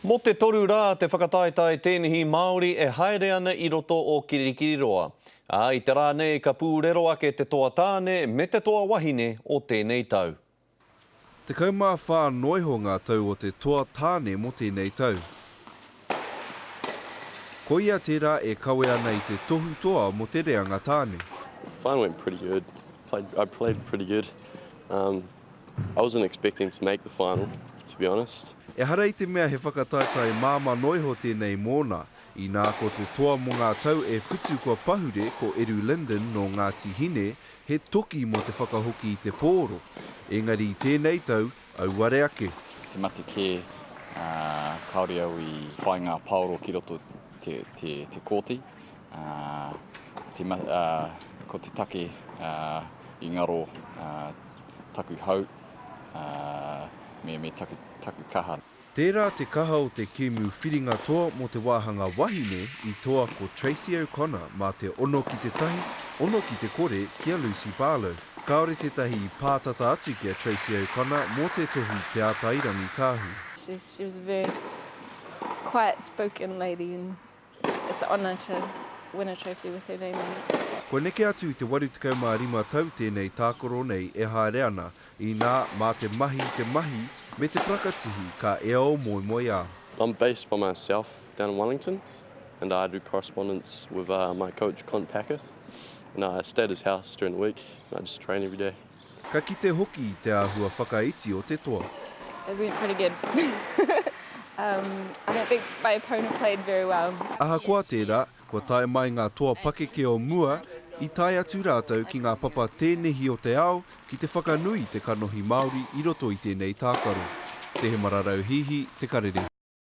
Mo te toru rā te whakataetai tēnehi Māori e haere ana I roto o Kirikiriroa. I te rā nei ka pūrero ake te toa tāne me te toa wahine o tēnei tau. Te kaumā whā noiho ngā tau o te toa tāne mo tēnei tau. Ko ia tērā e kawe ana I te tohu toa mo te reanga tāne. Final went pretty good. I played pretty good. I wasn't expecting to make the final, to be honest. E hara I te mea he whakataetai māma noiho tēnei mōna, I nā ko te toa mo ngā tau e whitu kua pahure ko Eru Linden no Ngāti Hine, he toki mo te whakahoki I te pōro. Engari I tēnei tau, auare ake. Te mate kē, kaore au I whai ngā paoro ki roto te kōti. Ko te take I ngaro taku hau, me taku kaha. Tērā te kaha o te kēmu whiringa toa mo te wāhanga wahine I toa ko Tracy O'Connor mā te ono ki te tahi, ono ki te kore kia Lucy Barlow. Kaore tētahi I pātata atu kia Tracy O'Connor mō te tohu te ātairangi kāhu. She was a very quiet-spoken lady and it's an honour to win a trophy with her name on it. Ko neke atu I te 85 tau tēnei tākoro nei e haere ana I nā mā te mahi me te prakatihi ka e au moi a. I'm based by myself down in Wellington, and I do correspondence with my coach, Con Packer. And I stay at his house during the week, and I just train every day. Ka kite hoki I te āhua whakaiti o te toa. It went pretty good. I don't think my opponent played very well. Aha kua tērā, kua tae mai ngā toa pakeke o mua, I tae atu rātou ki ngā papa tēnehi o te ao ki te whakanui te kanohi Māori I roto I tēnei tākaro. Te he mararau hihi, te karere.